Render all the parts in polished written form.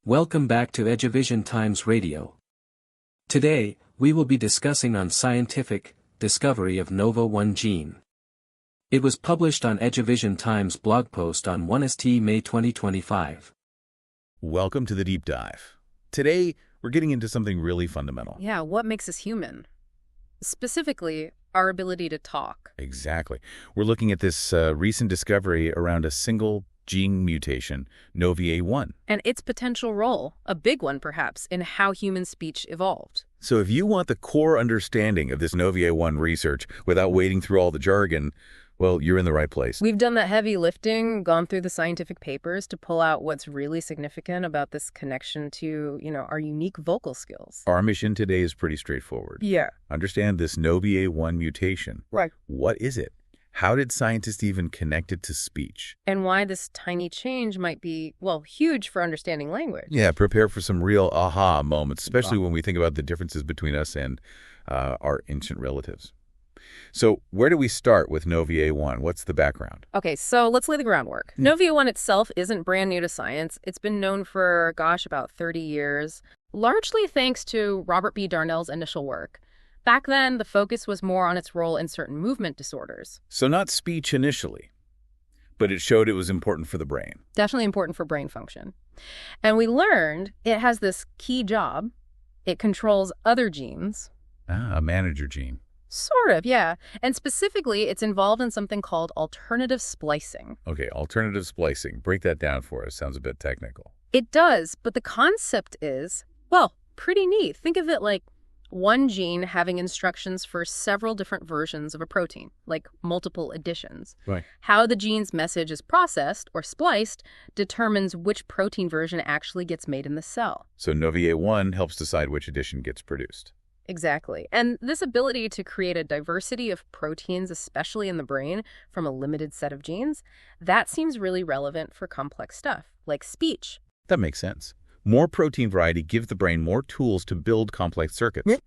Welcome back to EduVision Times Radio. Today, we will be discussing on scientific discovery of NOVA1 gene. It was published on EduVision Times Blogpost on 1st May 2025. Welcome to the deep dive. Today, we're getting into something really fundamental. Yeah, what makes us human? Specifically, our ability to talk. Exactly. We're looking at this recent discovery around a single gene mutation, NOVA1. And its potential role, a big one perhaps, in how human speech evolved. So if you want the core understanding of this NOVA1 research without wading through all the jargon, well, you're in the right place. We've done that heavy lifting, gone through the scientific papers to pull out what's really significant about this connection to, our unique vocal skills. Our mission today is pretty straightforward. Yeah. Understand this NOVA1 mutation. Right. What is it? How did scientists even connect it to speech? And why this tiny change might be, huge for understanding language. Yeah, prepare for some real aha moments, especially when we think about the differences between us and our ancient relatives. So where do we start with NOVA1? What's the background? Okay, so let's lay the groundwork. NOVA1 itself isn't brand new to science. It's been known for, about 30 years, largely thanks to Robert B. Darnell's initial work. Back then, the focus was more on its role in certain movement disorders. So not speech initially, but it showed it was important for the brain. Definitely important for brain function. And we learned it has this key job. It controls other genes. A manager gene. Sort of, yeah. And specifically, it's involved in something called alternative splicing. Okay, alternative splicing. Break that down for us. Sounds a bit technical. It does, but the concept is, pretty neat. Think of it like one gene having instructions for several different versions of a protein, like multiple additions. Right. How the gene's message is processed or spliced determines which protein version actually gets made in the cell. So NOVA1 helps decide which addition gets produced. Exactly. And this ability to create a diversity of proteins, especially in the brain, from a limited set of genes, that seems really relevant for complex stuff, like speech. That makes sense. More protein variety gives the brain more tools to build complex circuits. Yep.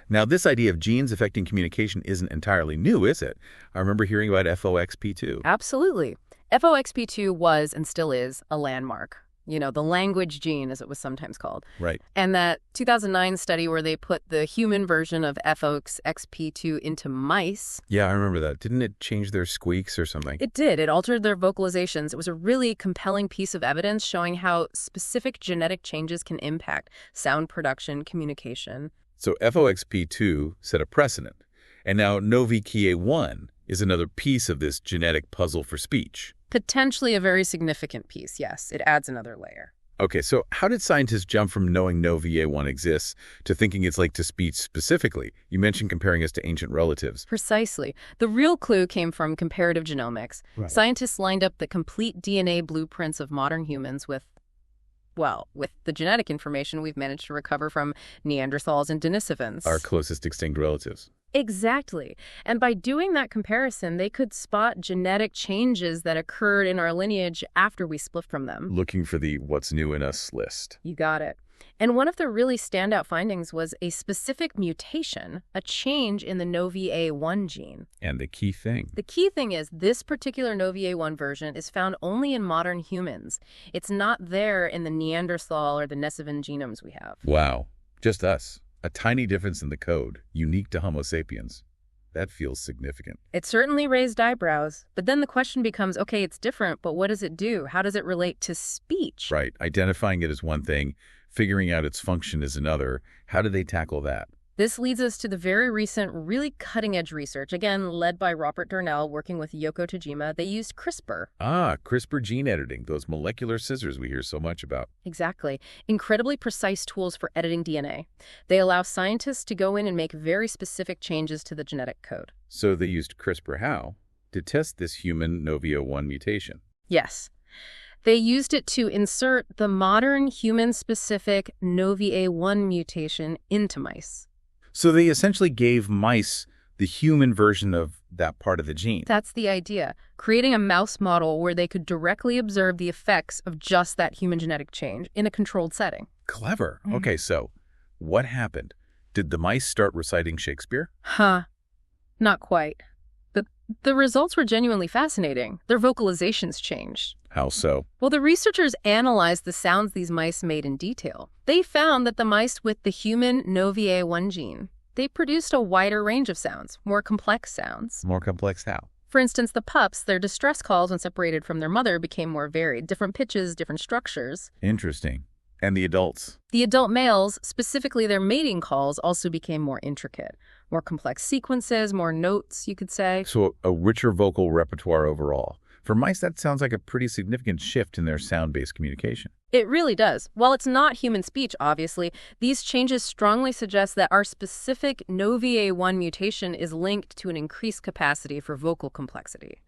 Now, this idea of genes affecting communication isn't entirely new, is it? I remember hearing about FOXP2. Absolutely. FOXP2 was and still is a landmark. The language gene, as it was sometimes called. Right. And that 2009 study where they put the human version of FOXP2 into mice. Yeah, I remember that. Didn't it change their squeaks or something? It did. It altered their vocalizations. It was a really compelling piece of evidence showing how specific genetic changes can impact sound production, communication. So FOXP2 set a precedent. And now NOVA1 is another piece of this genetic puzzle for speech. Potentially a very significant piece, yes. It adds another layer. Okay, so how did scientists jump from knowing NOVA1 exists to thinking it's linked to speech specifically? You mentioned comparing us to ancient relatives. Precisely. The real clue came from comparative genomics. Right. Scientists lined up the complete DNA blueprints of modern humans with the genetic information we've managed to recover from Neanderthals and Denisovans. Our closest extinct relatives. Exactly. And by doing that comparison, they could spot genetic changes that occurred in our lineage after we split from them. Looking for the what's new in us list. You got it. And one of the really standout findings was a specific mutation, a change in the NOVA1 gene. And the key thing. The key thing is this particular NOVA1 version is found only in modern humans. It's not there in the Neanderthal or the Denisovan genomes we have. Wow. Just us. A tiny difference in the code, unique to Homo sapiens. That feels significant. It certainly raised eyebrows. But then the question becomes, okay, it's different, but what does it do? How does it relate to speech? Right. Identifying it as one thing, figuring out its function is another. How do they tackle that? This leads us to the very recent, really cutting-edge research, again, led by Robert Darnell, working with Yoko Tajima. They used CRISPR. CRISPR gene editing, those molecular scissors we hear so much about. Exactly. Incredibly precise tools for editing DNA. They allow scientists to go in and make very specific changes to the genetic code. So they used CRISPR how? To test this human NOVA1 mutation. Yes. They used it to insert the modern human-specific NOVA1 mutation into mice. So they essentially gave mice the human version of that part of the gene. That's the idea, creating a mouse model where they could directly observe the effects of just that human genetic change in a controlled setting. Clever. Okay, so what happened? Did the mice start reciting Shakespeare? Not quite. But The results were genuinely fascinating. Their vocalizations changed. How so? Well, the researchers analyzed the sounds these mice made in detail. They found that the mice with the human NOVA1 gene, they produced a wider range of sounds, more complex sounds. More complex how? For instance, the pups, their distress calls when separated from their mother became more varied, different pitches, different structures. Interesting. And the adults? The adult males, specifically their mating calls, also became more intricate, more complex sequences, more notes, you could say. So a richer vocal repertoire overall. For mice, that sounds like a pretty significant shift in their sound-based communication. It really does. While it's not human speech, obviously, these changes strongly suggest that our specific NOVA1 mutation is linked to an increased capacity for vocal complexity,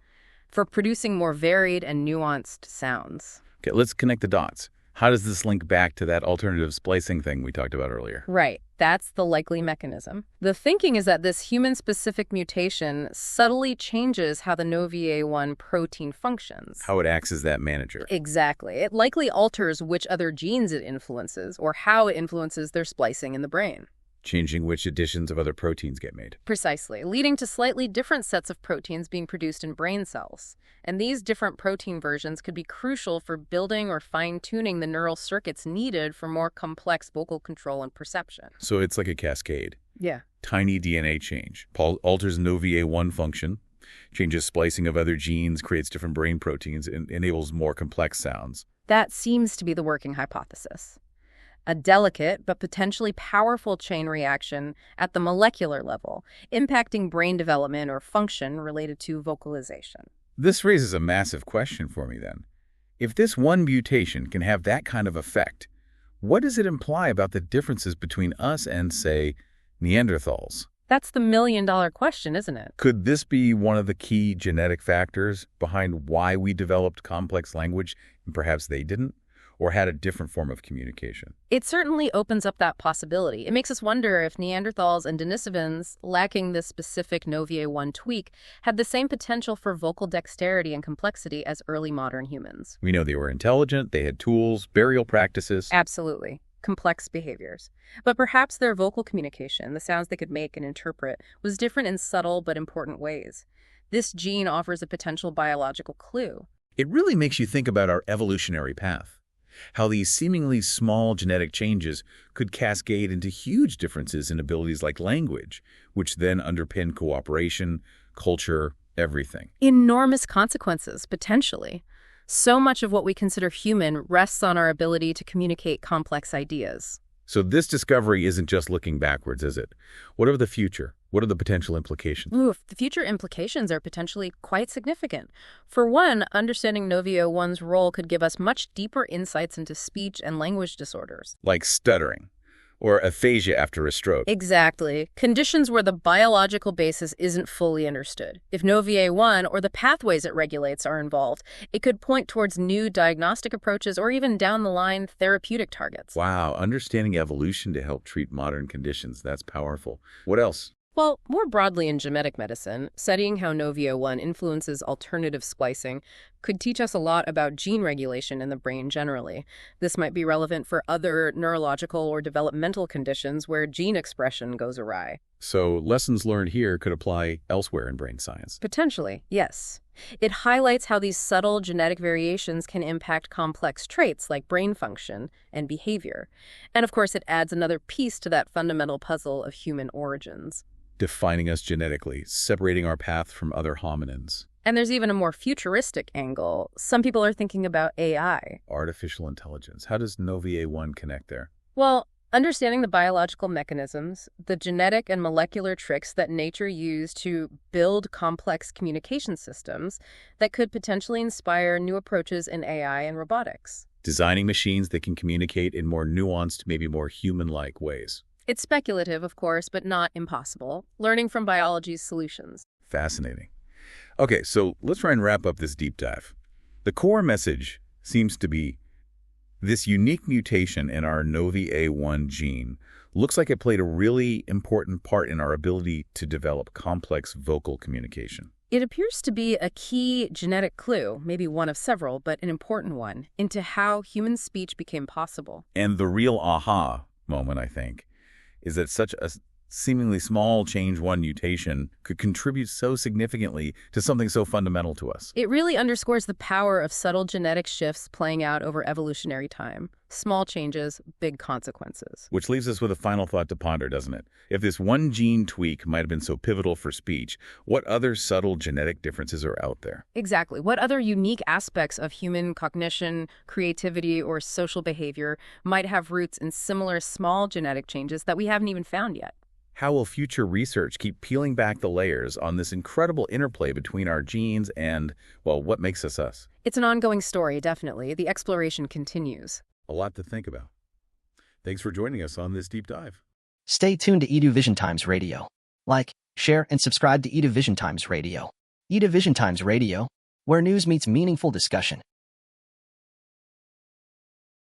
for producing more varied and nuanced sounds. Okay, let's connect the dots. How does this link back to that alternative splicing thing we talked about earlier? Right. That's the likely mechanism. The thinking is that this human-specific mutation subtly changes how the NOVA1 protein functions. How it acts as that manager. Exactly. It likely alters which other genes it influences or how it influences their splicing in the brain. Changing which additions of other proteins get made. Precisely, leading to slightly different sets of proteins being produced in brain cells. And these different protein versions could be crucial for building or fine-tuning the neural circuits needed for more complex vocal control and perception. So it's like a cascade. Yeah. Tiny DNA change. Alters NOVA1 function, changes splicing of other genes, creates different brain proteins, and enables more complex sounds. That seems to be the working hypothesis. A delicate but potentially powerful chain reaction at the molecular level, impacting brain development or function related to vocalization. This raises a massive question for me then. If this one mutation can have that kind of effect, what does it imply about the differences between us and, say, Neanderthals? That's the million-dollar question, isn't it? Could this be one of the key genetic factors behind why we developed complex language and perhaps they didn't? Or had a different form of communication? It certainly opens up that possibility. It makes us wonder if Neanderthals and Denisovans, lacking this specific NOVA1 tweak, had the same potential for vocal dexterity and complexity as early modern humans. We know they were intelligent, they had tools, burial practices. Absolutely. Complex behaviors. But perhaps their vocal communication, the sounds they could make and interpret, was different in subtle but important ways. This gene offers a potential biological clue. It really makes you think about our evolutionary path. How these seemingly small genetic changes could cascade into huge differences in abilities like language, which then underpin cooperation, culture, everything. Enormous consequences, potentially. So much of what we consider human rests on our ability to communicate complex ideas. So this discovery isn't just looking backwards, is it? What of the future? What are the potential implications? The future implications are potentially quite significant. For one, understanding NOVA1's role could give us much deeper insights into speech and language disorders. Like stuttering or aphasia after a stroke. Exactly. Conditions where the biological basis isn't fully understood. If NOVA1 or the pathways it regulates are involved, it could point towards new diagnostic approaches or even down the line therapeutic targets. Wow, understanding evolution to help treat modern conditions. That's powerful. What else? Well, more broadly in genetic medicine, studying how NOVA1 influences alternative splicing could teach us a lot about gene regulation in the brain generally. This might be relevant for other neurological or developmental conditions where gene expression goes awry. So lessons learned here could apply elsewhere in brain science. Potentially, yes. It highlights how these subtle genetic variations can impact complex traits like brain function and behavior. And of course, it adds another piece to that fundamental puzzle of human origins. Defining us genetically, separating our path from other hominins. And there's even a more futuristic angle. Some people are thinking about AI. Artificial intelligence. How does NOVA1 connect there? Well, understanding the biological mechanisms, the genetic and molecular tricks that nature used to build complex communication systems that could potentially inspire new approaches in AI and robotics. Designing machines that can communicate in more nuanced, maybe more human-like ways. It's speculative, of course, but not impossible. Learning from biology's solutions. Fascinating. Okay, so let's try and wrap up this deep dive. The core message seems to be this unique mutation in our NOVA1 gene looks like it played a really important part in our ability to develop complex vocal communication. It appears to be a key genetic clue, maybe one of several, but an important one, into how human speech became possible. And the real aha moment, I think, is that such a seemingly small change one mutation could contribute so significantly to something so fundamental to us. It really underscores the power of subtle genetic shifts playing out over evolutionary time. Small changes, big consequences. Which leaves us with a final thought to ponder, doesn't it? If this one gene tweak might have been so pivotal for speech, what other subtle genetic differences are out there? Exactly. What other unique aspects of human cognition, creativity, or social behavior might have roots in similar small genetic changes that we haven't even found yet? How will future research keep peeling back the layers on this incredible interplay between our genes and, well, what makes us us? It's an ongoing story, definitely. The exploration continues. A lot to think about. Thanks for joining us on this deep dive. Stay tuned to EduVision Times Radio. Like, share, and subscribe to EduVision Times Radio. EduVision Times Radio, where news meets meaningful discussion.